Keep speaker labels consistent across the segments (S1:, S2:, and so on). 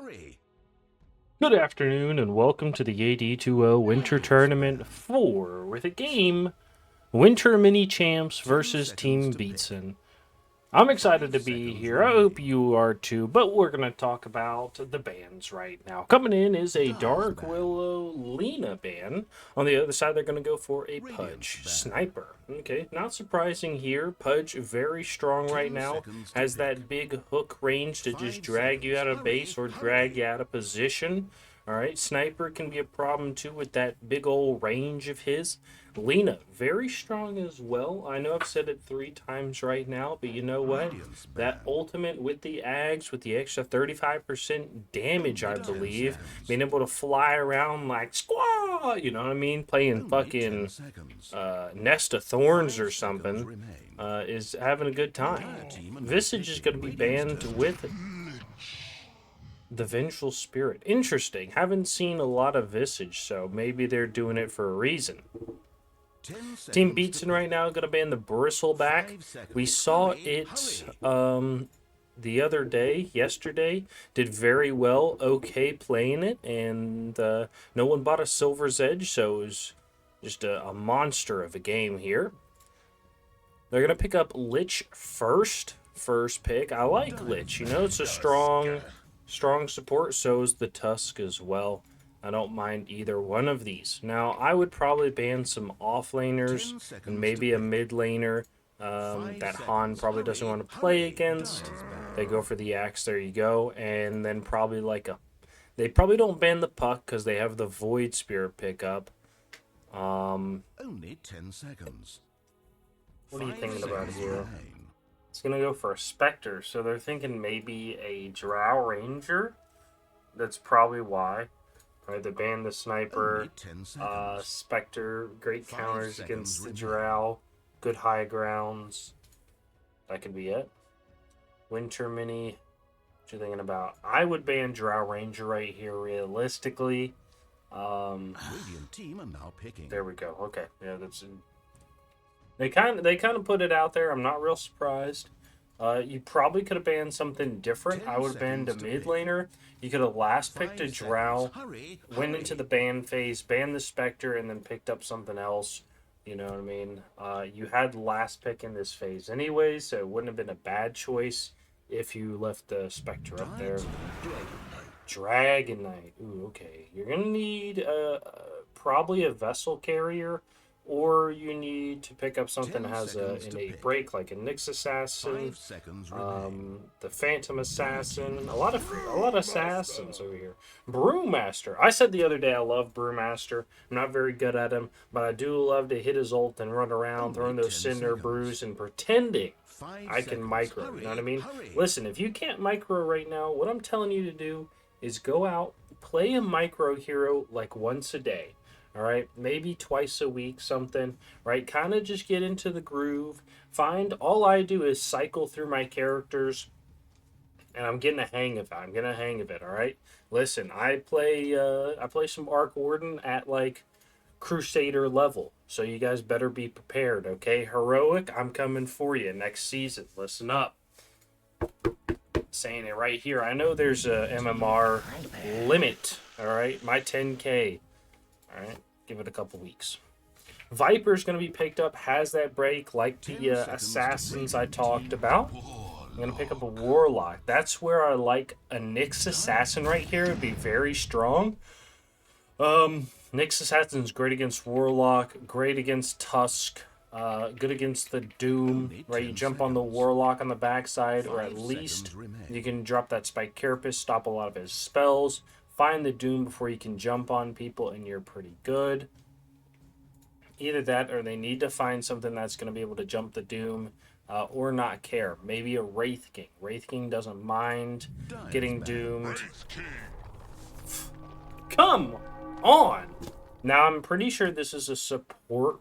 S1: hurry!
S2: Good afternoon and welcome to the AD2L Winter Tournament 4 with a game Winter Mini Champs versus Team Beatsin. I'm excited to be here. I hope you are too, but we're going to talk about the bans right now. Coming in is a Dark Willow Lena ban. On the other side, they're going to go for a Pudge Sniper. Okay, not surprising here. Pudge very strong right now. Has that big hook range to just drag you out of base or drag you out of position. All right, Sniper can be a problem too with that big old range of his. Lena, very strong as well. I know I've said it 3 times right now, but you know what? That ultimate with the Ags, with the extra 35% damage, I believe, being able to fly around like squaw, you know what I mean? Playing fucking Nest of Thorns or something, is having a good time. Visage is going to be banned with the Vengeful Spirit. Interesting. Haven't seen a lot of Visage, so maybe they're doing it for a reason. Team Beatsin right now going to ban the Bristleback. We saw it the other day, yesterday. Did very well, okay playing it, and no one bought a Silver's Edge, so it was just a monster of a game here. They're going to pick up Lich first pick. I like Lich, you know, it's a strong support. So is the Tusk as well. I don't mind either one of these. Now, I would probably ban some offlaners and maybe a mid laner that Han probably doesn't want to play against. They go for the axe, there you go. And then probably like a... They probably don't ban the Puck because they have the Void Spirit pickup.
S1: Only 10 seconds.
S2: What are you thinking about here? It's going to go for a Spectre, so they're thinking maybe a Drow Ranger. That's probably why. Right, they banned the Sniper, Spectre, great counters against the Drow, good high grounds. That could be it. Winter Mini, what you thinking about? I would ban Drow Ranger right here, realistically.
S1: Team are now picking.
S2: There we go. Okay, yeah, that's... They kind of put it out there. I'm not real surprised. You probably could have banned something different. I would have banned a mid laner. You could have last picked a Drow, went into the ban phase, banned the Spectre, and then picked up something else. You know what I mean? You had last pick in this phase anyway, so it wouldn't have been a bad choice if you left the Spectre up there. Dragon Knight. Ooh, okay. You're going to need probably a Vessel Carrier, or you need to pick up something that has an innate break, like a Nyx Assassin, the Phantom Assassin, a lot of assassins over here. Brewmaster. I said the other day I love Brewmaster. I'm not very good at him, but I do love to hit his ult and run around throwing those Cinder Brews and pretending I can micro. You know what I mean? Listen, if you can't micro right now, what I'm telling you to do is go out, play a micro hero like once a day. All right, maybe twice a week, something, right? Kind of just get into the groove. All I do is cycle through my characters, and I'm getting a hang of it. All right. Listen, I play some Arc Warden at like Crusader level, so you guys better be prepared. Okay, Heroic, I'm coming for you next season. Listen up. Saying it right here. I know there's a MMR limit. All right, my 10K. All right, give it a couple weeks. Viper's going to be picked up, has that break like the assassins I talked about. I'm going to pick up a Warlock. That's where I like a Nyx Assassin right here. It'd be very strong. Nyx Assassin's great against Warlock, great against Tusk, good against the Doom, right? You jump on the Warlock on the backside, or at least you can drop that Spike Carapace, stop a lot of his spells. Find the Doom before you can jump on people, and you're pretty good. Either that, or they need to find something that's going to be able to jump the Doom, or not care. Maybe a Wraith King. Wraith King doesn't mind getting doomed. Come on! Now, I'm pretty sure this is a support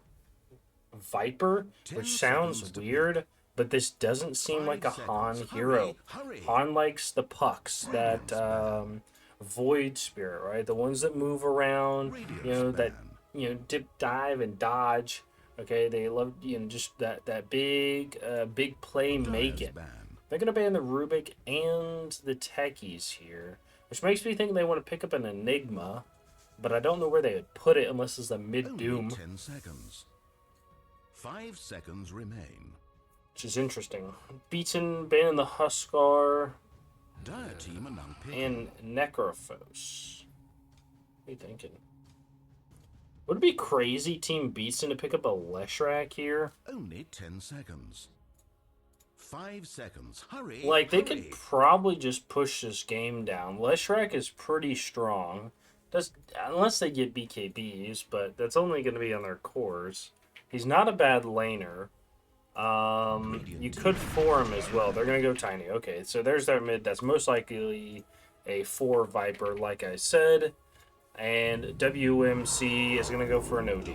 S2: Viper, which sounds weird, but this doesn't seem like a Han hero. Han likes the pucks, that... Void Spirit, right? The ones that move around, dip, dive, and dodge. Okay, they love, just that big play make it. They're gonna ban the Rubik and the Techies here. which makes me think they want to pick up an Enigma, but I don't know where they would put it unless it's a mid-doom.
S1: 10 seconds. 5 seconds remain.
S2: Which is interesting. Beatsin, banning the Huskar,
S1: Dire team are now picking.
S2: and Necrophos. What are you thinking? Would it be crazy, Team Beatsin, to pick up a Leshrac here?
S1: Only 10 seconds. 5 seconds. Hurry.
S2: Like, they
S1: hurry.
S2: could probably just push this game down. Leshrac is pretty strong. Unless they get BKBs, but that's only going to be on their cores. He's not a bad laner. You could 4 him as well. They're going to go Tiny. Okay, so there's their mid. That's most likely a 4 Viper, like I said. And WMC is going to go for an OD.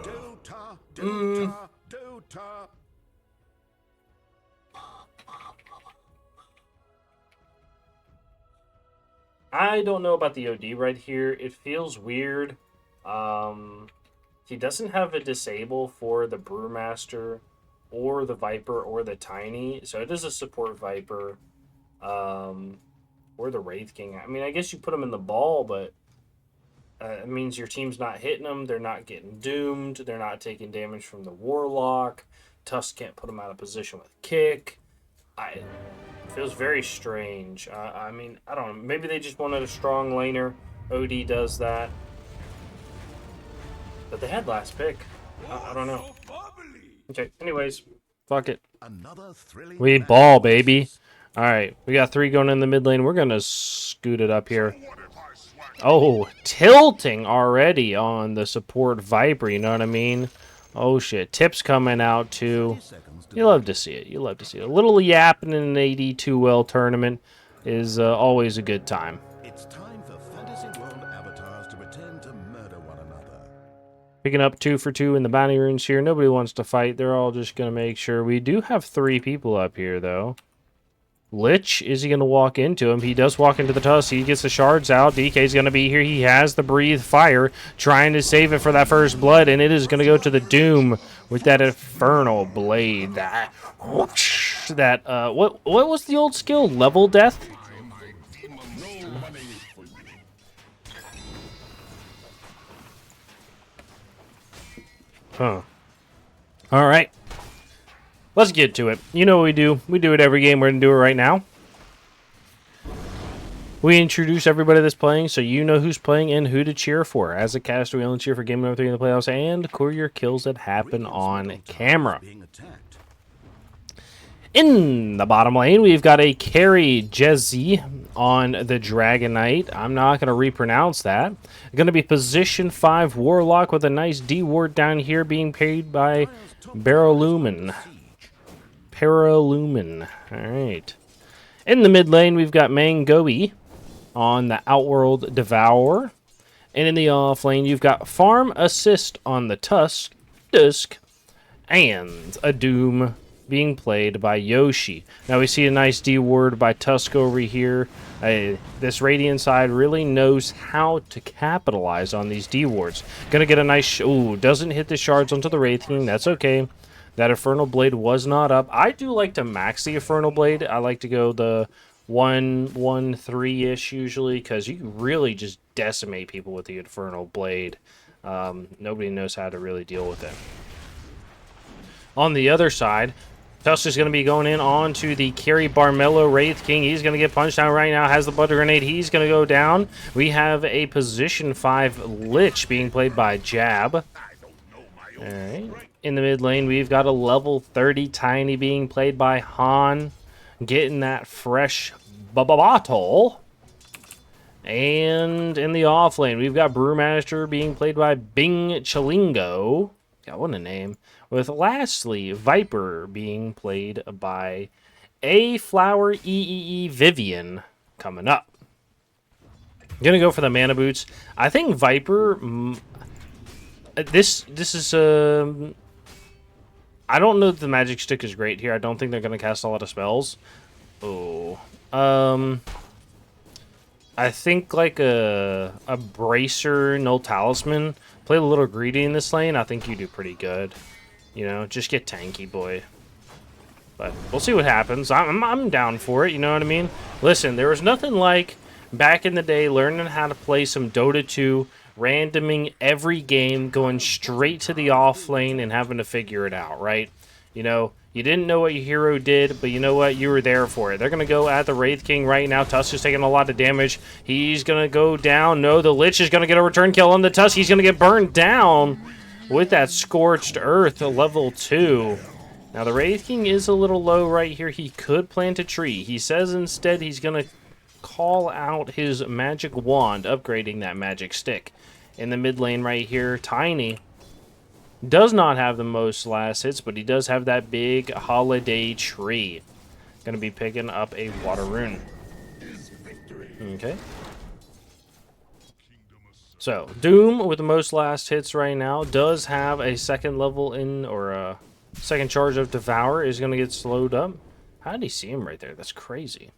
S1: Dota, Dota, Dota.
S2: I don't know about the OD right here. It feels weird. He doesn't have a disable for the Brewmaster or the Viper or the Tiny. So it is a support Viper. Or the Wraith King. I mean, I guess you put him in the ball, but it means your team's not hitting them. They're not getting doomed. They're not taking damage from the Warlock. Tusk can't put them out of position with kick. It feels very strange. I mean, I don't know. Maybe they just wanted a strong laner. OD does that. But they had last pick. I don't know. Okay, anyways. Fuck it.
S1: Another thrilling
S2: We
S1: match.
S2: ball, baby. Alright, we got 3 going in the mid lane. We're going to scoot it up here. Oh, tilting already on the support Viper, you know what I mean? Oh, shit. Tips coming out, too.
S1: 30 seconds to
S2: You love to see it. You love to see it. A little yapping in an AD2L tournament is always a good time.
S1: It's time for Fantasy World avatars to pretend to murder one another.
S2: Picking up 2 for 2 in the bounty runes here. Nobody wants to fight. They're all just going to make sure. We do have 3 people up here, though. Lich, is he going to walk into him? He does walk into the Tusk. He gets the shards out. DK's going to be here. He has the Breathe Fire, trying to save it for that first blood, and it is going to go to the Doom with that Infernal Blade. That what was the old skill? Level Death? Huh. All right. Let's get to it. You know what we do. We do it every game. We're going to do it right now. We introduce everybody that's playing so you know who's playing and who to cheer for. As a caster, we only cheer for game number 3 in the playoffs and courier kills that happen on camera.
S1: Being attacked.
S2: In the bottom lane, we've got a carry Jezzy on the Dragon Knight. I'm not going to repronounce that. Going to be position 5 Warlock with a nice D ward down here being paid by Barrowlumen. Paralumen. Alright. In the mid lane, we've got Mangoey on the Outworld Devourer. And in the off lane, you've got Farm Assist on the Tusk, and a Doom being played by Yoshi. Now we see a nice D word by Tusk over here. This Radiant side really knows how to capitalize on these D wards. Gonna get a nice... Ooh, doesn't hit the shards onto the Wraith King. That's okay. That Infernal Blade was not up. I do like to max the Infernal Blade. I like to go the 1-1-3-ish usually, because you really just decimate people with the Infernal Blade. Nobody knows how to really deal with it. On the other side, Tusk is going to be going in onto the carry Barmello Wraith King. He's going to get punched down right now. Has the Butter Grenade. He's going to go down. We have a position 5 Lich being played by Jab. Alright. In the mid lane, we've got a level 30 Tiny being played by Han. Getting that fresh bottle. And in the off lane, we've got Brewmaster being played by Bing Chilingo. God, what a name. With lastly, Viper being played by A Flower EEE Vivian coming up. Gonna go for the mana boots. I think Viper... This is I don't know if the magic stick is great here. I don't think they're gonna cast a lot of spells. Oh, I think like a bracer, no talisman. Play a little greedy in this lane. I think you do pretty good. You know, just get tanky, boy. But we'll see what happens. I'm down for it. You know what I mean? Listen, there was nothing like back in the day, learning how to play some Dota 2, randoming every game, going straight to the off lane and having to figure it out, right? You know, you didn't know what your hero did, but you know what? You were there for it. They're going to go at the Wraith King right now. Tusk is taking a lot of damage. He's going to go down. No, the Lich is going to get a return kill on the Tusk. He's going to get burned down with that Scorched Earth at level 2. Now, the Wraith King is a little low right here. He could plant a tree. He says instead he's going to call out his magic wand, upgrading that magic stick. In the mid lane right here, Tourney does not have the most last hits, but he does have that big holiday tree. Going to be picking up a water rune. Okay. So, Doom with the most last hits right now does have a second level in, or a second charge of Devour is going to get slowed up. How did he see him right there? That's crazy.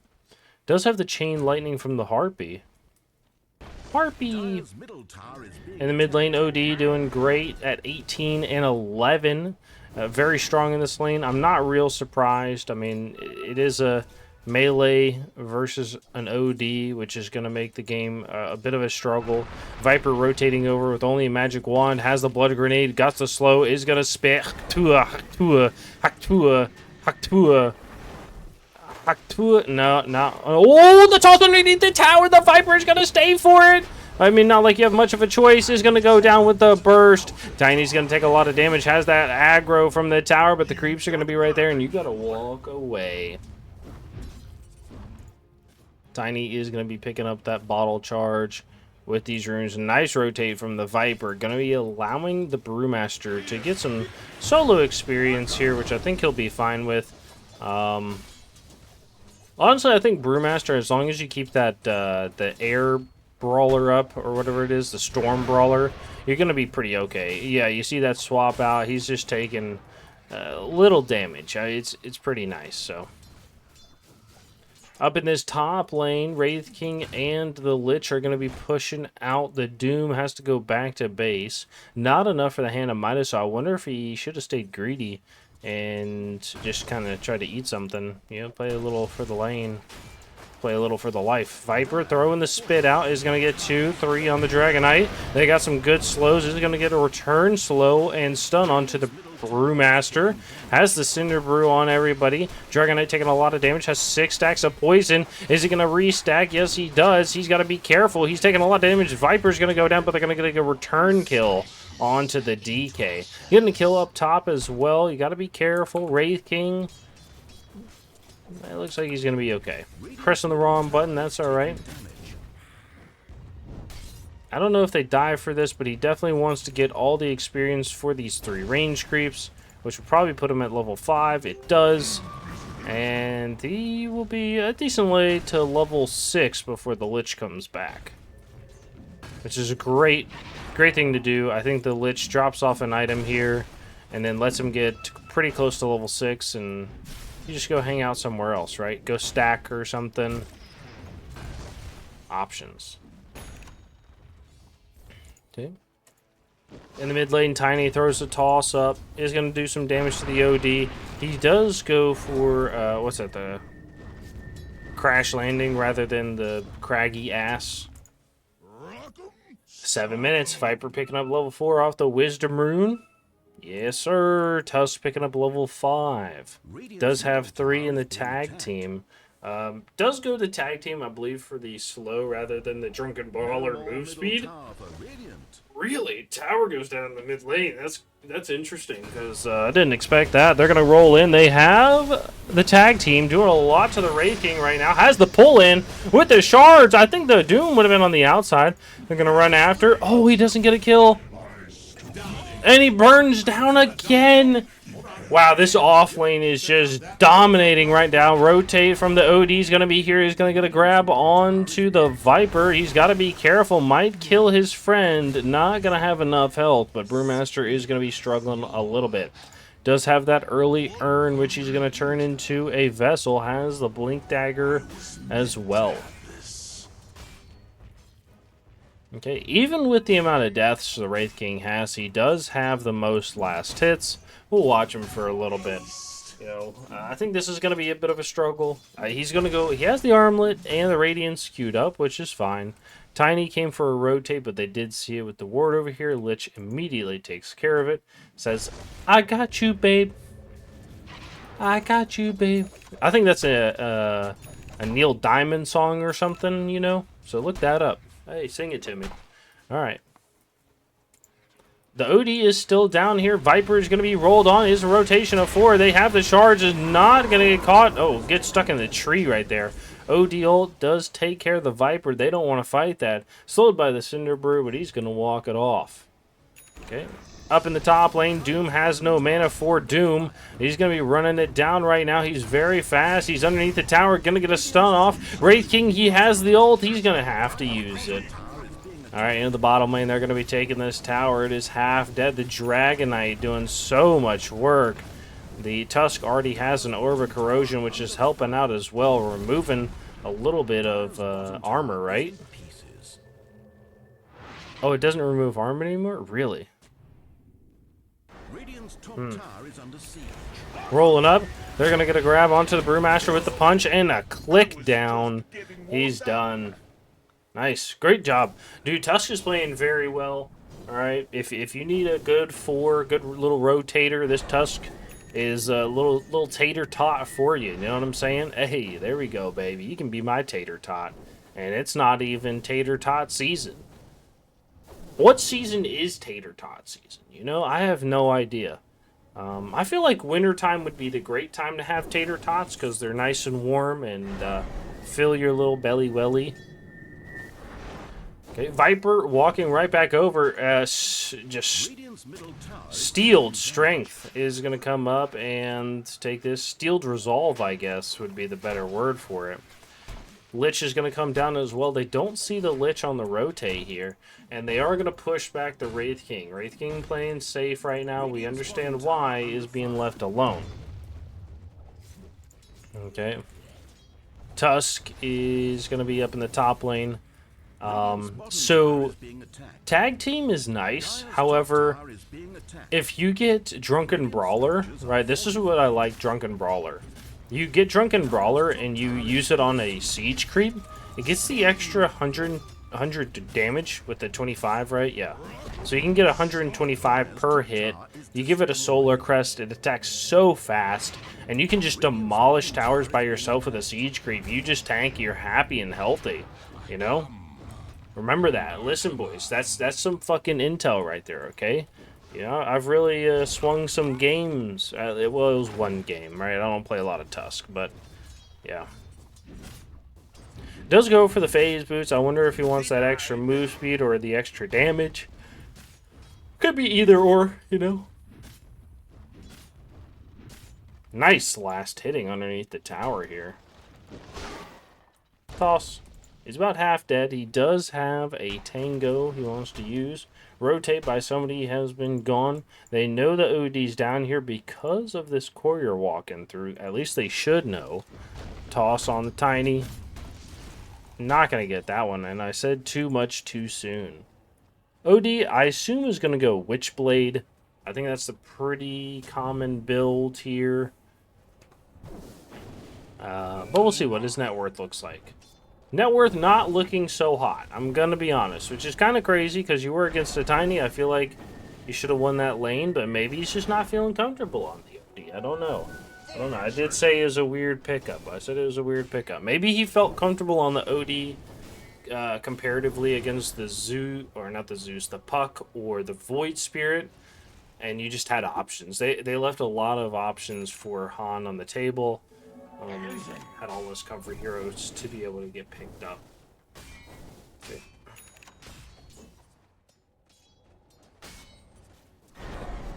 S2: Does have the chain lightning from the Harpy. Harpy! In the mid lane, OD doing great at 18 and 11. Very strong in this lane. I'm not real surprised. I mean, it is a melee versus an OD, which is going to make the game a bit of a struggle. Viper rotating over with only a magic wand, has the blood grenade, got the slow, is going to spit. Haktua. No. Oh, the toss underneath the tower. The Viper is going to stay for it. I mean, not like you have much of a choice. Is going to go down with the burst. Tiny's going to take a lot of damage. Has that aggro from the tower, but the creeps are going to be right there, and you got to walk away. Tiny is going to be picking up that bottle charge with these runes. Nice rotate from the Viper. Going to be allowing the Brewmaster to get some solo experience here, which I think he'll be fine with. Honestly, I think Brewmaster, as long as you keep that the air brawler up, or whatever it is, the storm brawler, you're going to be pretty okay. Yeah, you see that swap out. He's just taking little damage. It's pretty nice, so. Up in this top lane, Wraith King and the Lich are going to be pushing out. The Doom has to go back to base. Not enough for the Hand of Midas, so I wonder if he should have stayed greedy and just kind of try to eat something. You know, play a little for the lane, play a little for the life. Viper throwing the spit out is going to get 2, 3 on the Dragonite. They got some good slows. Is going to get a return slow and stun onto the Brewmaster. Has the Cinder Brew on everybody. Dragonite taking a lot of damage. Has 6 stacks of poison. Is he going to restack? Yes, he does. He's got to be careful. He's taking a lot of damage. Viper's going to go down, but they're going to get a return kill onto the DK. Getting a kill up top as well. You got to be careful. Wraith King, it looks like he's going to be okay. Pressing the wrong button, that's alright. I don't know if they die for this, but he definitely wants to get all the experience for these 3 range creeps, which will probably put him at level 5. It does. And he will be a decent way to level 6 before the Lich comes back, which is a great thing to do. I think the Lich drops off an item here and then lets him get pretty close to level 6, and you just go hang out somewhere else, right? Go stack or something. Options. Okay. In the mid lane, Tiny throws the toss up. Is going to do some damage to the OD. He does go for, what's that, the crash landing rather than the craggy ass. 7 minutes. Viper picking up level 4 off the Wisdom Rune. Yes, sir. Tusk picking up level 5. Does have 3 in the tag team. Does go to tag team, I believe, for the slow rather than the Drunken Brawler move speed. Really? Tower goes down in the mid lane. That's interesting, because I didn't expect that. They're going to roll in. They have the tag team doing a lot to the Wraith King right now. Has the pull in with the shards. I think the Doom would have been on the outside. They're going to run after. Oh, he doesn't get a kill. And he burns down again. Wow, this off lane is just dominating right now. Rotate from the OD is going to be here. He's going to get a grab onto the Viper. He's got to be careful. Might kill his friend. Not going to have enough health, but Brewmaster is going to be struggling a little bit. Does have that early urn, which he's going to turn into a vessel. Has the Blink Dagger as well. Okay, even with the amount of deaths the Wraith King has, he does have the most last hits. We'll watch him for a little bit. I think this is going to be a bit of a struggle. He's going to go... He has the armlet and the radiance queued up, which is fine. Tiny came for a rotate, but they did see it with the ward over here. Lich immediately takes care of it. Says, I got you, babe. I got you, babe. I think that's a Neil Diamond song or something, So look that up. Hey, sing it to me. All right. The OD is still down here. Viper is going to be rolled on. It's a rotation of 4. They have the charge. Is not going to get caught. Oh, get stuck in the tree right there. OD ult does take care of the Viper. They don't want to fight that. Slowed by the Cinder Brew, but he's going to walk it off. Okay. Up in the top lane, Doom has no mana for Doom. He's going to be running it down right now. He's very fast. He's underneath the tower. Going to get a stun off. Wraith King, he has the ult. He's going to have to use it. Alright, into the bottom lane, they're going to be taking this tower. It is half dead. The Dragon Knight doing so much work. The Tusk already has an Orb of Corrosion, which is helping out as well, removing a little bit of armor, right? Oh, it doesn't remove armor anymore? Really? Rolling up. They're going to get a grab onto the Brewmaster with the punch and a click down. He's done. Nice. Great job. Dude, Tusk is playing very well. Alright, if you need a good little rotator, this Tusk is a little tater tot for you. You know what I'm saying? Hey, there we go, baby. You can be my tater tot. And it's not even tater tot season. What season is tater tot season? I have no idea. I feel like wintertime would be the great time to have tater tots because they're nice and warm and fill your little belly welly. Okay, Viper walking right back over. Just Steeled Strength is going to come up and take this. Steeled Resolve, I guess, would be the better word for it. Lich is going to come down as well. They don't see the Lich on the rotate here. And they are going to push back the Wraith King. Wraith King playing safe right now. We understand why is being left alone. Okay. Tusk is going to be up in the top lane. So tag team is nice. However, if you get Drunken Brawler, right, this is what I like Drunken Brawler. You get Drunken Brawler and you use it on a siege creep, it gets the extra 100 damage with the 25, right? Yeah. So you can get 125 per hit. You give it a Solar Crest, it attacks so fast, and you can just demolish towers by yourself with a siege creep. You just tank, you're happy and healthy, Remember that. Listen, boys, that's some fucking intel right there, okay? I've really swung some games. It was one game, right? I don't play a lot of Tusk, but yeah. Does go for the phase boots. I wonder if he wants that extra move speed or the extra damage. Could be either or, Nice last hitting underneath the tower here. Toss. He's about half dead. He does have a Tango he wants to use. Rotate by somebody has been gone. They know the OD's down here because of this courier walking through. At least they should know. Toss on the Tiny. Not going to get that one. And I said too much too soon. OD, I assume, is going to go Witchblade. I think that's a pretty common build here. But we'll see what his net worth looks like. Net worth not looking so hot, I'm going to be honest, which is kind of crazy because you were against a Tiny. I feel like you should have won that lane, but maybe he's just not feeling comfortable on the OD. I don't know. I did say it was a weird pickup. I said it was a weird pickup. Maybe he felt comfortable on the OD comparatively against the Zeus, or not the Zeus, the Puck or the Void Spirit, and you just had options. They left a lot of options for Han on the table. Had all those comfort heroes to be able to get picked up. Okay.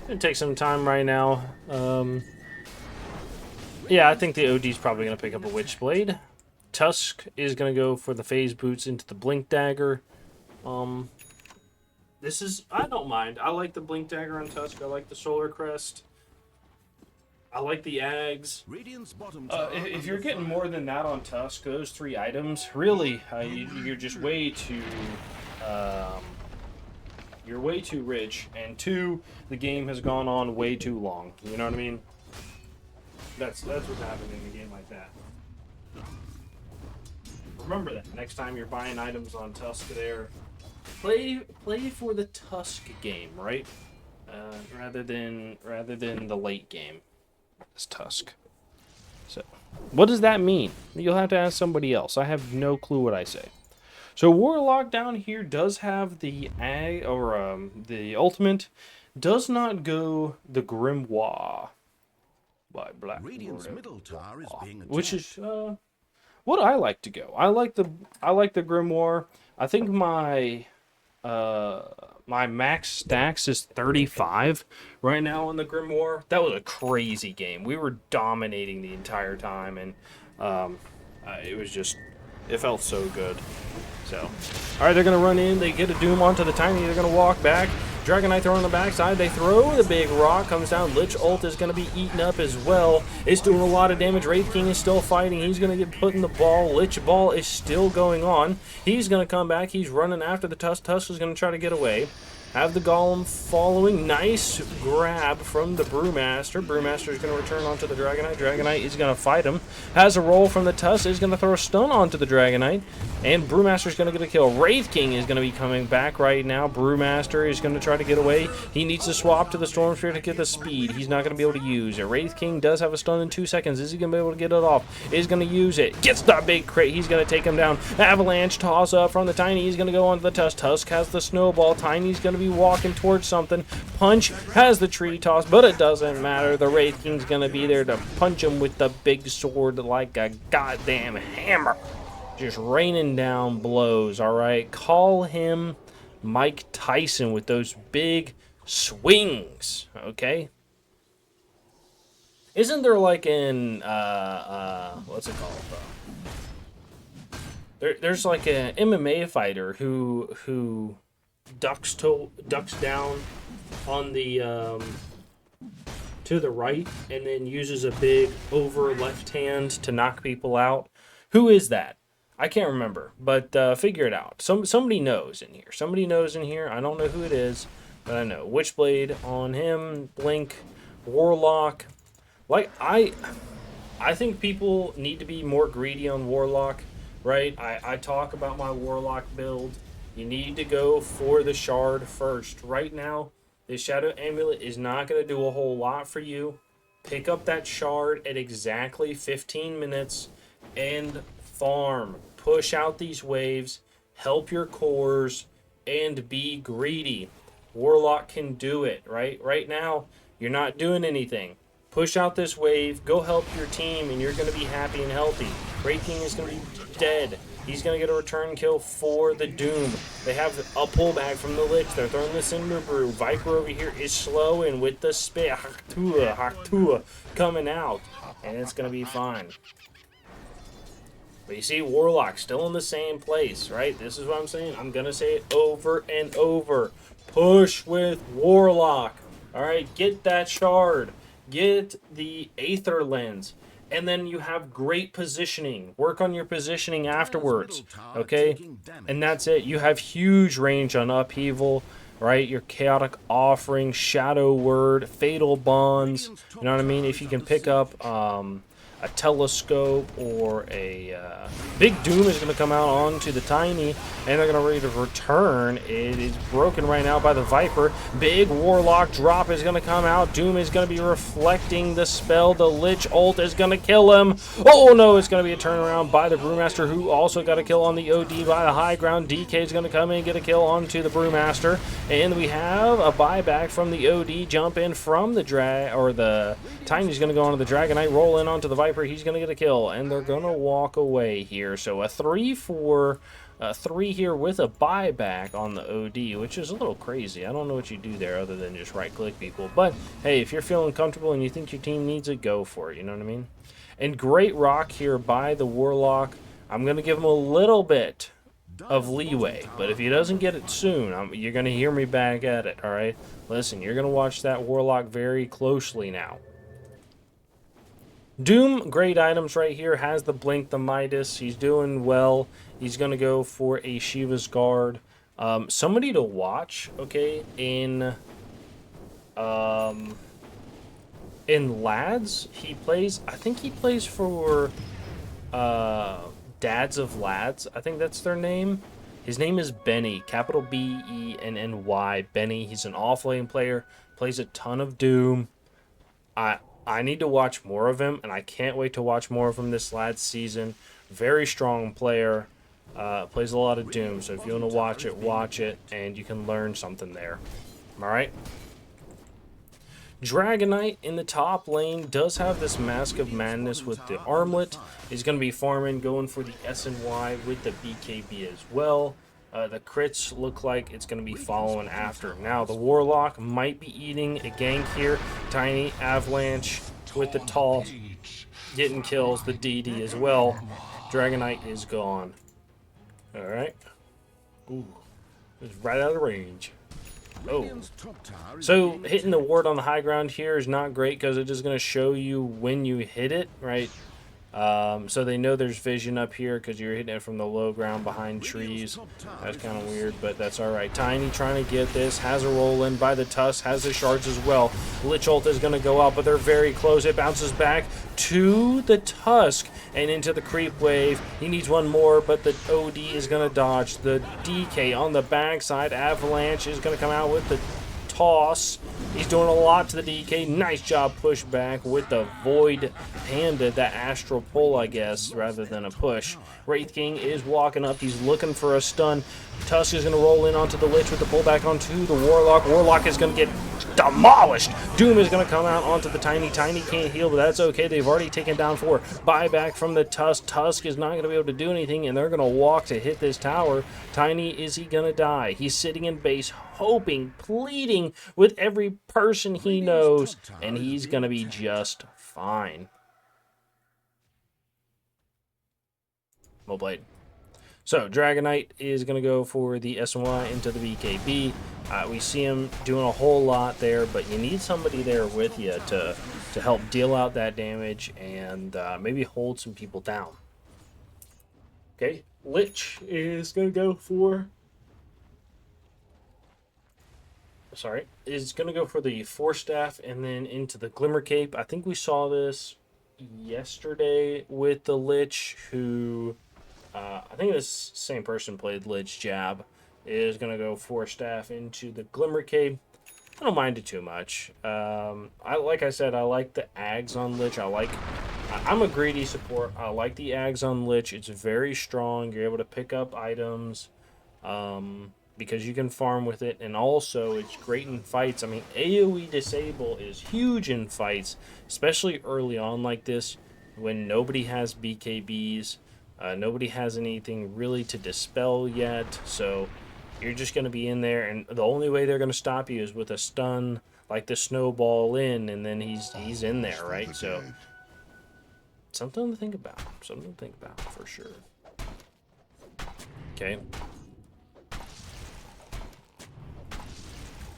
S2: Gonna take some time right now. Yeah, I think the OD's probably gonna pick up a Witchblade. Tusk is gonna go for the phase boots into the Blink Dagger. I don't mind. I like the Blink Dagger on Tusk. I like the Solar Crest. I like the Ags. If you're getting more than that on Tusk, those 3 items, really, you're just way too... you're way too rich. And 2, the game has gone on way too long. You know what I mean? That's what's happening in a game like that. Remember that next time you're buying items on Tusk there, play for the Tusk game, right? Rather than the late game. It's Tusk. So, what does that mean? You'll have to ask somebody else. I have no clue what I say. So Warlock down here does have the the ultimate, does not go the Grimoire by Black
S1: Radiant's middle tower is being attacked.
S2: which is what I like to go. I like the Grimoire. I think my my max stacks is 35 right now on the Grimoire. That was a crazy game. We were dominating the entire time, and it was just, it felt so good. So, all right, they're going to run in. They get a Doom onto the Tiny. They're going to walk back. Dragon Knight throw on the backside. They throw the big rock. Comes down. Lich ult is going to be eaten up as well. It's doing a lot of damage. Wraith King is still fighting. He's going to get put in the ball. Lich ball is still going on. He's going to come back. He's running after the Tusk. Tusk is going to try to get away. Have the Golem following. Nice grab from the Brewmaster. Brewmaster is going to return onto the Dragon Knight. Dragon Knight is going to fight him. Has a roll from the Tusk. Is going to throw a stun onto the Dragon Knight. And Brewmaster is going to get a kill. Wraith King is going to be coming back right now. Brewmaster is going to try to get away. He needs to swap to the Storm Spirit to get the speed. He's not going to be able to use it. Wraith King does have a stun in 2 seconds. Is he going to be able to get it off? Is going to use it. Gets that big crit. He's going to take him down. Avalanche toss up from the Tiny. He's going to go onto the Tusk. Tusk has the snowball. Tiny's going to be walking towards something. Punch has the tree toss, but it doesn't matter. The Wraith King's going to be there to punch him with the big sword like a goddamn hammer. Just raining down blows, all right? Call him Mike Tyson with those big swings, okay? Isn't there like an, what's it called? There's like an MMA fighter who ducks down on the, to the right and then uses a big over left hand to knock people out. Who is that? I can't remember, but figure it out. Somebody knows in here. Somebody knows in here. I don't know who it is, but I know. Witchblade on him. Blink. Warlock. Like, I think people need to be more greedy on Warlock, right? I talk about my Warlock build. You need to go for the Shard first. Right now, the Shadow Amulet is not going to do a whole lot for you. Pick up that Shard at exactly 15 minutes and farm. Push out these waves, help your cores, and be greedy. Warlock can do it, right? Right now, you're not doing anything. Push out this wave, go help your team, and you're going to be happy and healthy. Wraith King is going to be dead. He's going to get a return kill for the Doom. They have a pullback from the Lich. They're throwing this in the Brew. Viper over here is slow, and with the spit, Haktua coming out, and it's going to be fine. But you see, Warlock still in the same place, right? This is what I'm saying. I'm going to say it over and over. Push with Warlock. All right, get that Shard. Get the Aether Lens. And then you have great positioning. Work on your positioning afterwards, okay? And that's it. You have huge range on Upheaval, right? Your Chaotic Offering, Shadow Word, Fatal Bonds. You know what I mean? If you can pick up a Telescope or a Big Doom is going to come out onto the Tiny, and they're going to ready to return. It is broken right now by the Viper. Big Warlock drop is going to come out. Doom is going to be reflecting the spell. The Lich ult is going to kill him. Oh no, it's going to be a turnaround by the Brewmaster, who also got a kill on the OD by the high ground. DK is going to come in and get a kill onto the Brewmaster, and we have a buyback from the OD. Jump in from the the Tiny's going to go onto the Dragon Knight, roll in onto the Viper. He's going to get a kill, and they're going to walk away here. So a 3-4, 3 here with a buyback on the OD, which is a little crazy. I don't know what you do there other than just right-click people. But, hey, if you're feeling comfortable and you think your team needs it, go for it. You know what I mean? And great rock here by the Warlock. I'm going to give him a little bit of leeway, but if he doesn't get it soon, you're going to hear me back at it, all right? Listen, you're going to watch that Warlock very closely now. Doom, great items right here. Has the Blink, the Midas. He's doing well. He's going to go for a Shiva's Guard. Somebody to watch, okay, in In Lads, he plays, I think he plays for Dads of Lads. I think that's their name. His name is Benny, capital Benny. Benny. He's an off-lane player, plays a ton of Doom. I need to watch more of him, and I can't wait to watch more of him this Lads season. Very strong player. Plays a lot of Doom, so if you want to watch it, and you can learn something there. Alright? Dragonite in the top lane does have this Mask of Madness with the armlet. He's going to be farming, going for the SNY with the BKB as well. The crits look like it's going to be following after. Now, the Warlock might be eating a gank here. Tiny Avalanche with the Tall getting kills, the DD as well. Dragonite is gone. Alright. Ooh. It's right out of range. Oh. So, hitting the ward on the high ground here is not great because it is going to show you when you hit it, right? So they know there's vision up here because you're hitting it from the low ground behind trees. That's kind of weird, but that's alright. Tiny trying to get this, has a roll in by the Tusk, has the shards as well. Lich ult is going to go out, but they're very close. It bounces back to the Tusk and into the creep wave. He needs one more, but the OD is going to dodge. The DK on the backside. Avalanche is going to come out with the toss. He's doing a lot to the DK. Nice job push back with the Void Panda, that Astral Pull, I guess, rather than a push. Wraith King is walking up. He's looking for a stun. Tusk is going to roll in onto the Lich with the pullback onto the Warlock. Warlock is going to get demolished. Doom is going to come out onto the Tiny. Tiny can't heal, but that's okay. They've already taken down 4. Buyback from the Tusk. Tusk is not going to be able to do anything, and they're going to walk to hit this tower. Tiny, is he going to die? He's sitting in base, hoping, pleading with every person he knows, and he's going to be just fine. Well played. So, Dragonite is going to go for the SNY into the BKB. We see him doing a whole lot there, but you need somebody there with you to help deal out that damage and maybe hold some people down. Okay, Lich is going to go for... Sorry, is going to go for the Force Staff and then into the Glimmer Cape. I think we saw this yesterday with the Lich, who... I think this same person played Lich Jab. Is going to go Force Staff into the Glimmer Cape. I don't mind it too much. Like I said, I like the Ags on Lich. I'm a greedy support. I like the Ags on Lich. It's very strong. You're able to pick up items because you can farm with it. And also, it's great in fights. I mean, AoE Disable is huge in fights, especially early on like this when nobody has BKBs. Nobody has anything really to dispel yet, so you're just going to be in there, and the only way they're going to stop you is with a stun, like the snowball in, and then he's in there, right? So, something to think about. Something to think about, for sure. Okay.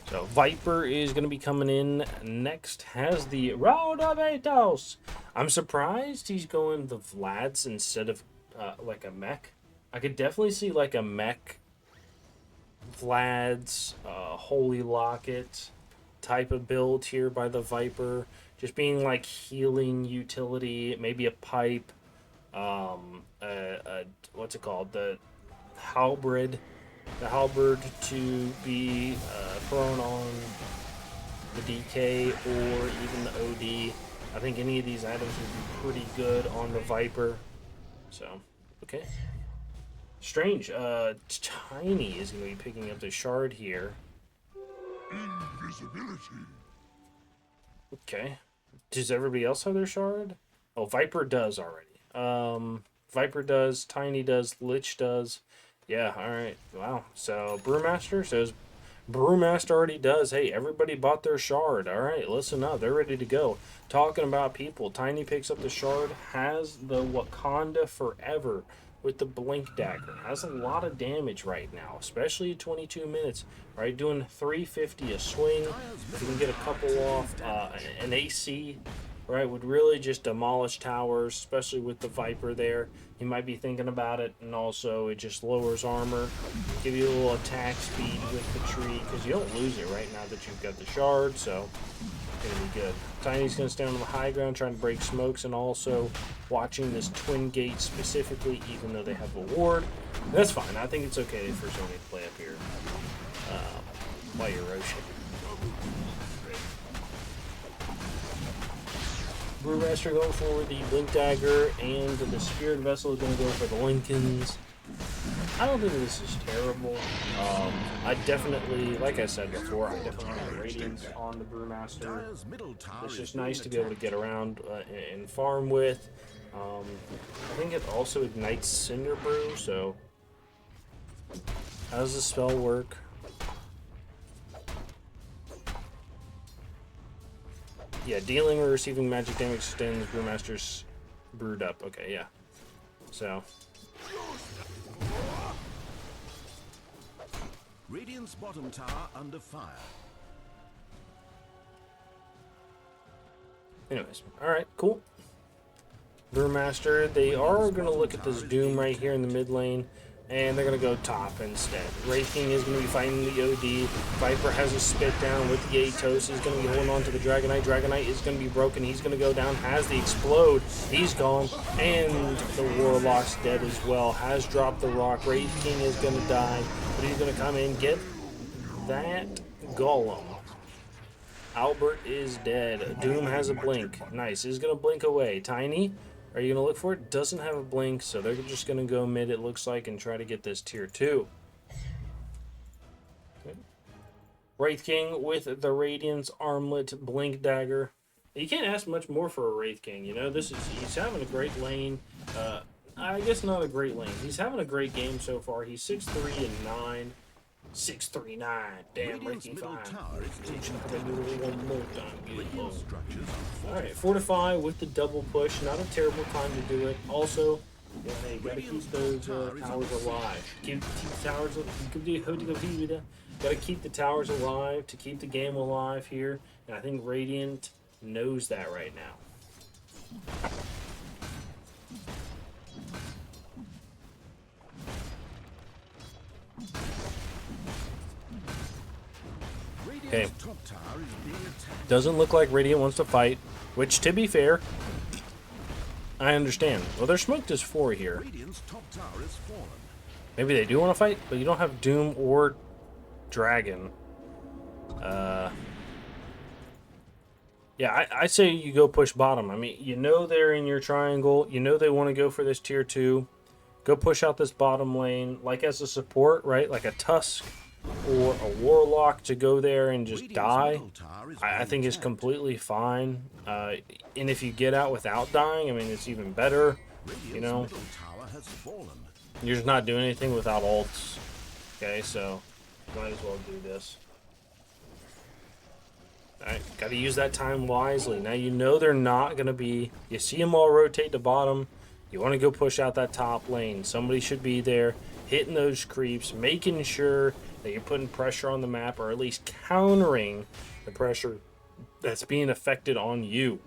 S2: So, Viper is going to be coming in next, has the Road of Athos. I'm surprised he's going the Vlads instead of like a mech. I could definitely see like a mech Vlad's Holy Locket type of build here by the Viper. Just being like healing utility, maybe a pipe, what's it called? The halberd. The halberd to be thrown on the DK or even the OD. I think any of these items would be pretty good on the Viper. So, okay. Strange. Tiny is going to be picking up the shard here. Invisibility. Okay. Does everybody else have their shard? Oh, Viper does already. Viper does, Tiny does, Lich does. Yeah, alright. Wow. So, Brewmaster says, Brewmaster already does. Hey, everybody bought their shard. Alright, listen up. They're ready to go. Talking about people. Tiny picks up the shard, has the Wakanda Forever with the Blink Dagger. Has a lot of damage right now, especially at 22 minutes. Right, doing 350 a swing. If you can get a couple off, an AC right, would really just demolish towers, especially with the Viper there. He might be thinking about it, and also it just lowers armor, give you a little attack speed with the tree, because you don't lose it right now that you've got the shard, so it's going to be good. Tiny's going to stay on the high ground trying to break smokes, and also watching this twin gate specifically, even though they have a ward. And that's fine. I think it's okay for Sony to play up here while you're roaching. Brewmaster going for the Blink Dagger, and the Spirit Vessel is going to go for the Lincolns. I don't think this is terrible. I definitely, like I said before, I definitely have ratings on the Brewmaster. It's just nice to be able to get around and farm with. I think it also ignites Cinder Brew, so how does the spell work? Yeah, dealing or receiving magic damage extends Brewmaster's brewed up. Okay, yeah. So.
S1: Radiant's bottom tower under fire.
S2: Anyways, alright, cool. Brewmaster, they are going to look at this Doom right here in the mid lane, and they're going to go top instead. Wraith King is going to be fighting the OD. Viper has a spit down with the Atos. He's going to be holding on to the Dragonite. Dragonite is going to be broken. He's going to go down. Has the Explode. He's gone. And the Warlock's dead as well. Has dropped the rock. Wraith King is going to die. But he's going to come in, get that Golem. Albert is dead. Doom has a blink. Nice. He's going to blink away. Tiny, are you going to look for it? Doesn't have a blink, so they're just going to go mid, it looks like, and try to get this tier 2. Okay. Wraith King with the Radiance Armlet Blink Dagger. You can't ask much more for a Wraith King, you know? He's having a great lane. I guess not a great lane. He's having a great game so far. He's 6'3" and 9. 639. Damn, Ricky fine. Alright, Fortify with the double push. Not a terrible time to do it. Also, yeah, hey, gotta keep those towers alive. Keep the towers alive. Gotta keep the towers alive to keep the game alive here. And I think Radiant knows that right now. Okay. Doesn't look like Radiant wants to fight, which, to be fair, I understand. Well, their smoke does 4 here. Maybe they do want to fight, but you don't have Doom or Dragon. Yeah, I say you go push bottom. I mean, you know they're in your triangle. You know they want to go for this tier 2. Go push out this bottom lane, like as a support, right? Like a Tusk or a Warlock to go there and just die, I think is completely fine. And if you get out without dying, I mean, it's even better. You know, you're just not doing anything without ults. Okay, so might as well do this. Alright, got to use that time wisely. Now you know they're not going to be... You see them all rotate to bottom. You want to go push out that top lane. Somebody should be there, hitting those creeps, making sure that you're putting pressure on the map, or at least countering the pressure that's being affected on you.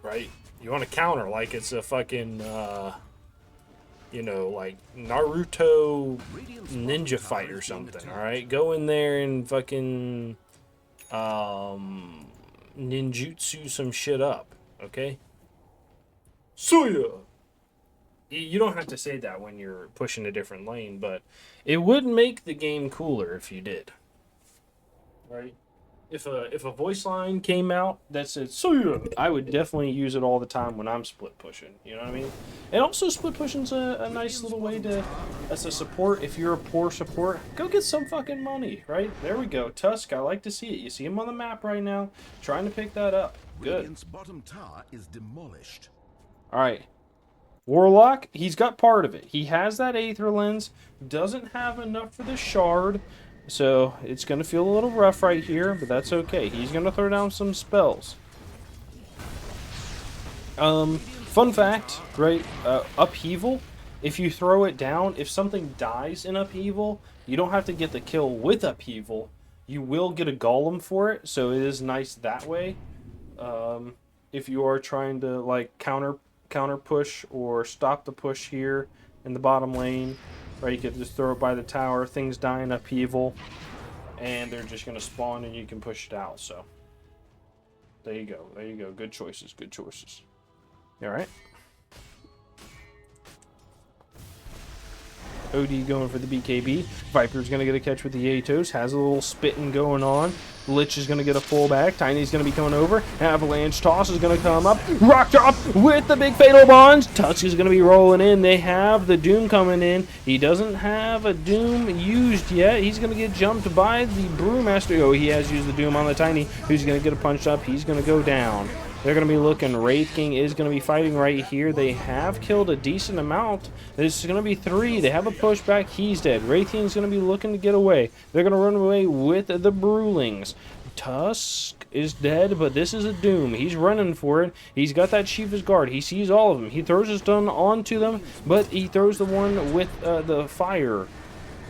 S2: Right? You want to counter like it's a fucking, you know, like Naruto ninja fight or something, alright? Go in there and fucking ninjutsu some shit up, okay? Suya! You don't have to say that when you're pushing a different lane, but it would make the game cooler if you did. Right? If a voice line came out that said "Suya," I would definitely use it all the time when I'm split pushing. You know what I mean? And also, split pushing's a nice little way to, as a support. If you're a poor support, go get some fucking money. Right? There we go. Tusk, I like to see it. You see him on the map right now, trying to pick that up. Good.
S1: Radiant's bottom tower is demolished.
S2: All right. Warlock, he's got part of it. He has that Aether Lens, doesn't have enough for the Shard, so it's going to feel a little rough right here, but that's okay. He's going to throw down some spells. Fun fact, right, Upheaval, if you throw it down, if something dies in Upheaval, you don't have to get the kill with Upheaval. You will get a Golem for it, so it is nice that way. if you are trying to like counter push or stop the push here in the bottom lane, right? You could just throw it by the tower. Things die in upheaval, and they're just gonna spawn, and you can push it out. So there you go. There you go. Good choices. Good choices. All right. OD going for the BKB. Viper's going to get a catch with the Atos. Has a little spitting going on. Lich is going to get a full back. Tiny's going to be coming over. Avalanche toss is going to come up. Rock drop with the big fatal bonds. Tusk is going to be rolling in. They have the Doom coming in. He doesn't have a Doom used yet. He's going to get jumped by the Brewmaster. Oh, he has used the Doom on the Tiny. Who's going to get a punch up? He's going to go down. They're going to be looking. Wraith King is going to be fighting right here. They have killed a decent amount. This is going to be 3. They have a pushback. He's dead. Wraith King is going to be looking to get away. They're going to run away with the Brewlings. Tusk is dead, but this is a Doom. He's running for it. He's got that Shiva's Guard. He sees all of them. He throws his stun onto them, but he throws the one with the fire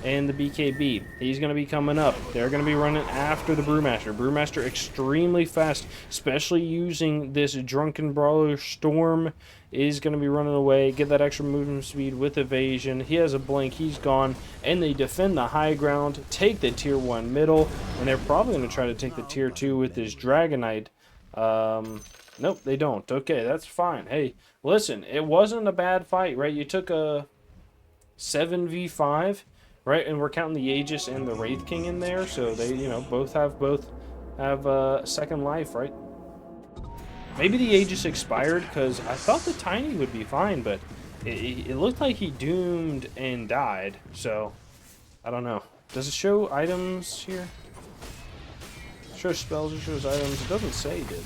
S2: and the BKB. He's going to be coming up. They're going to be running after the Brewmaster. Brewmaster extremely fast, especially using this Drunken Brawler Storm. Is going to be running away, get that extra movement speed with evasion. He has a blink, he's gone, and they defend the high ground, take the tier 1 middle, and they're probably going to try to take the tier 2 with this Dragonite. Nope, they don't. Okay, that's fine. Hey, listen, it wasn't a bad fight, right? You took a 7v5, right? And we're counting the Aegis and the Wraith King in there, so they, you know, both have second life, right? Maybe the Aegis expired because I thought the Tiny would be fine, but it looked like he doomed and died. So I don't know. Does it show items here? It shows spells. It shows items. It doesn't say it did.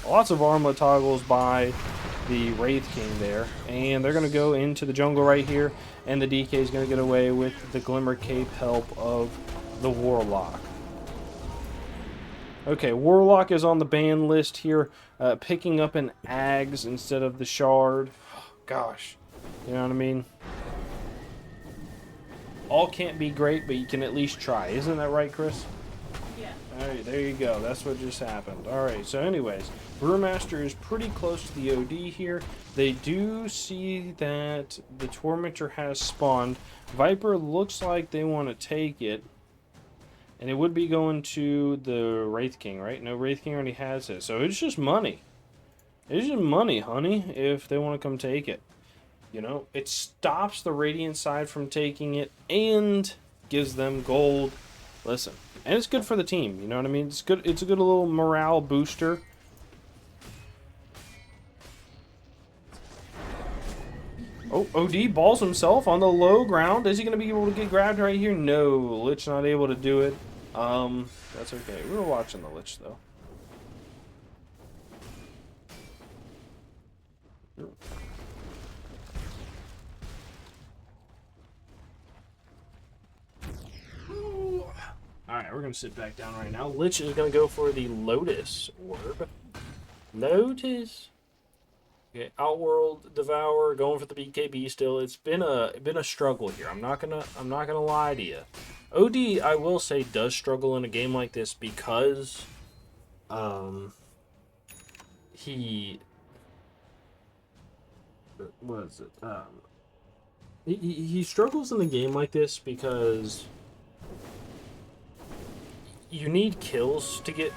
S2: Lots of armlet toggles by the Wraith King there, and they're gonna go into the jungle right here, and the DK is gonna get away with the Glimmer Cape help of the Warlock. Okay, Warlock is on the ban list here, picking up an Ags instead of the Shard. Gosh, you know what I mean? All can't be great, but you can at least try. Isn't that right, Chris?
S3: Yeah.
S2: Alright, there you go. That's what just happened. Alright, so anyways, Brewmaster is pretty close to the OD here. They do see that the Tormentor has spawned. Viper looks like they want to take it. And it would be going to the Wraith King, right? No, Wraith King already has it. So it's just money. It's just money, honey, if they want to come take it. You know, it stops the Radiant side from taking it and gives them gold. Listen, and it's good for the team, you know what I mean? It's good. It's a good little morale booster. Oh, OD balls himself on the low ground. Is he going to be able to get grabbed right here? No, Lich not able to do it. That's okay. We were watching the Lich, though. Alright, we're going to sit back down right now. Lich is going to go for the Lotus Orb. Lotus. Okay, Outworld Devour going for the BKB still. It's been a struggle here. I'm not gonna lie to you. OD, I will say, does struggle in a game like this because he what is it? He struggles in a game like this because you need kills to get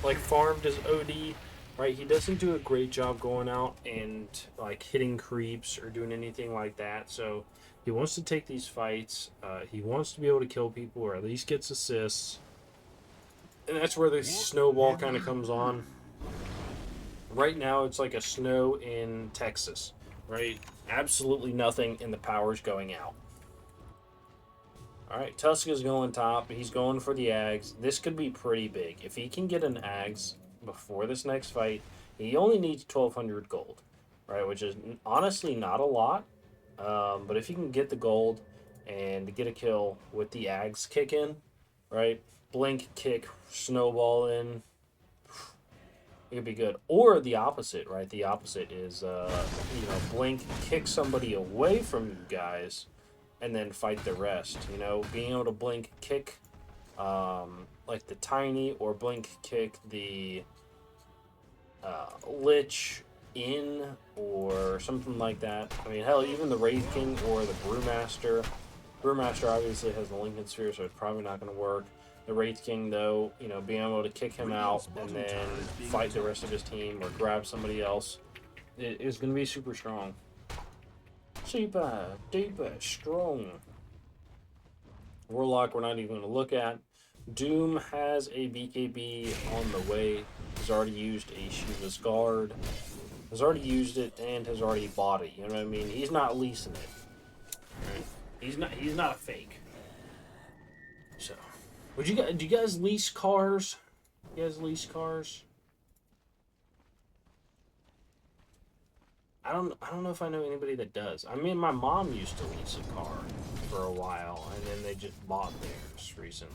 S2: like farmed as OD. Right, he doesn't do a great job going out and like hitting creeps or doing anything like that. So he wants to take these fights. He wants to be able to kill people or at least gets assists. And that's where the snowball kind of comes on. Right now, it's like a snow in Texas. Right, absolutely nothing, and the power's going out. All right, Tusk is going top. He's going for the Ags. This could be pretty big if he can get an Ags before this next fight. He only needs 1,200 gold, right? Which is honestly not a lot, but if you can get the gold and get a kill with the Ags kick in, right? Blink, kick, snowball in, it could be good. Or the opposite, right? The opposite is, blink, kick somebody away from you guys, and then fight the rest. You know, being able to blink, kick, like the Tiny, or blink kick the Lich in or something like that. I mean, hell, even the Wraith King or the Brewmaster. Brewmaster obviously has the Lincoln Sphere, so it's probably not going to work. The Wraith King, though, you know, being able to kick him out and then fight the rest of his team or grab somebody else, it is going to be super strong. Super duper strong. Warlock, we're not even going to look at. Doom has a BKB on the way. He's already used a Shiva's Guard. Has already used it and has already bought it. You know what I mean? He's not leasing it. Right? He's not a fake. So, do you guys lease cars? You guys lease cars? I don't know if I know anybody that does. I mean, my mom used to lease a car for a while, and then they just bought theirs recently.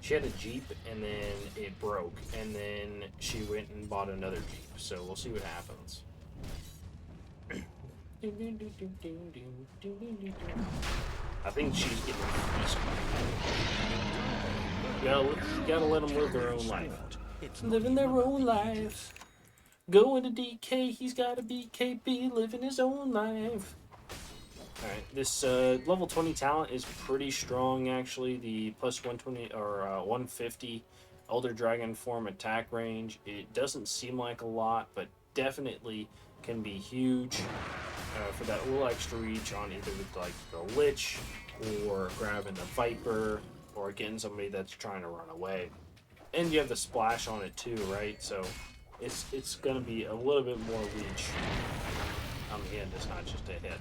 S2: She had a Jeep, and then it broke, and then she went and bought another Jeep. So we'll see what happens. I think she's getting this one. You gotta let them live their own life. Living their own life. Going to DK, he's got a BKB, living his own life. Alright, this level 20 talent is pretty strong, actually. The plus 120 or 150 Elder Dragon form attack range. It doesn't seem like a lot, but definitely can be huge for that little extra reach on either with like the Lich or grabbing the Viper or getting somebody that's trying to run away. And you have the splash on it too, right? So it's going to be a little bit more reach on the end. It's not just a hit.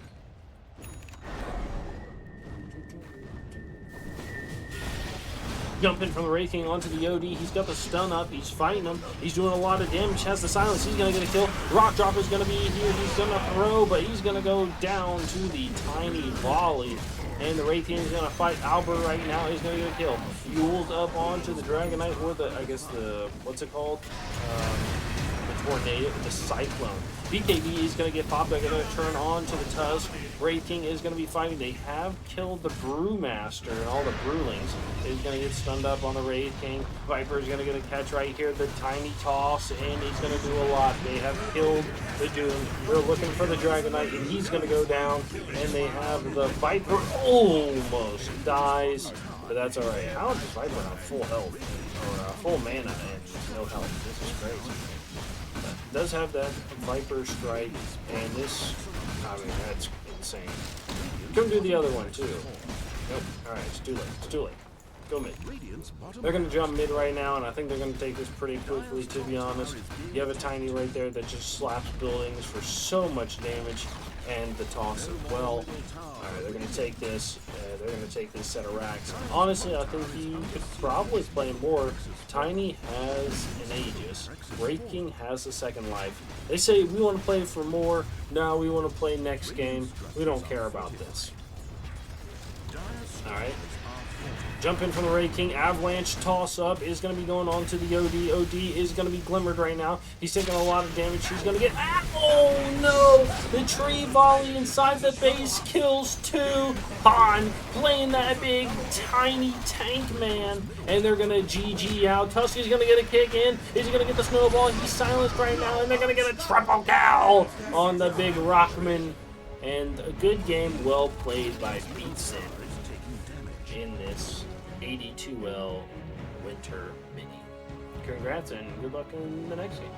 S2: Jumping from the Wraith King onto the OD. He's got the stun up. He's fighting him. He's doing a lot of damage. Has the silence. He's going to get a kill. Rock Drop is going to be here. He's going to throw, but he's going to go down to the tiny volley. And the Wraith King is going to fight Albert right now. He's going to get a kill. Fueled up onto the Dragon Knight or the, I guess the, what's it called? The Tornado, the Cyclone. BKB is going to get popped. They're going to turn on to the Tusk. Wraith King is going to be fighting. They have killed the Brewmaster and all the Brewlings. He's going to get stunned up on the Wraith King. Viper is going to get a catch right here. The tiny toss, and he's going to do a lot. They have killed the Doom. They're looking for the Dragon Knight, and he's going to go down. And they have the Viper almost dies, but that's all right. How is this Viper on full health or full mana and no health? This is crazy. But does have that Viper strike, and this, I mean, that's insane. Come do the other one too. Nope. Alright, it's too late. It's too late. Go mid. They're going to jump mid right now, and I think they're going to take this pretty quickly, to be honest. You have a Tiny right there that just slaps buildings for so much damage, and the toss as well. Alright, they're going to take this. They're going to take this set of racks. Honestly, I think you could probably play more. Tiny has an Aegis. Wraith King has a second life. They say, we want to play for more. No, we want to play next game. We don't care about this. Alright. Jump in from the Wraith King. Avalanche toss up is going to be going on to the OD. OD is going to be glimmered right now. He's taking a lot of damage. He's going to get... Ah, oh, no! The tree volley inside the base kills two. Han playing that big, tiny tank man. And they're going to GG out. Tusk is going to get a kick in. Is he going to get the snowball? He's silenced right now. And they're going to get a triple kill on the big Rockman. And a good game well played by Beatsin in this AD2L Winter Mini. Congrats and good luck in the next game.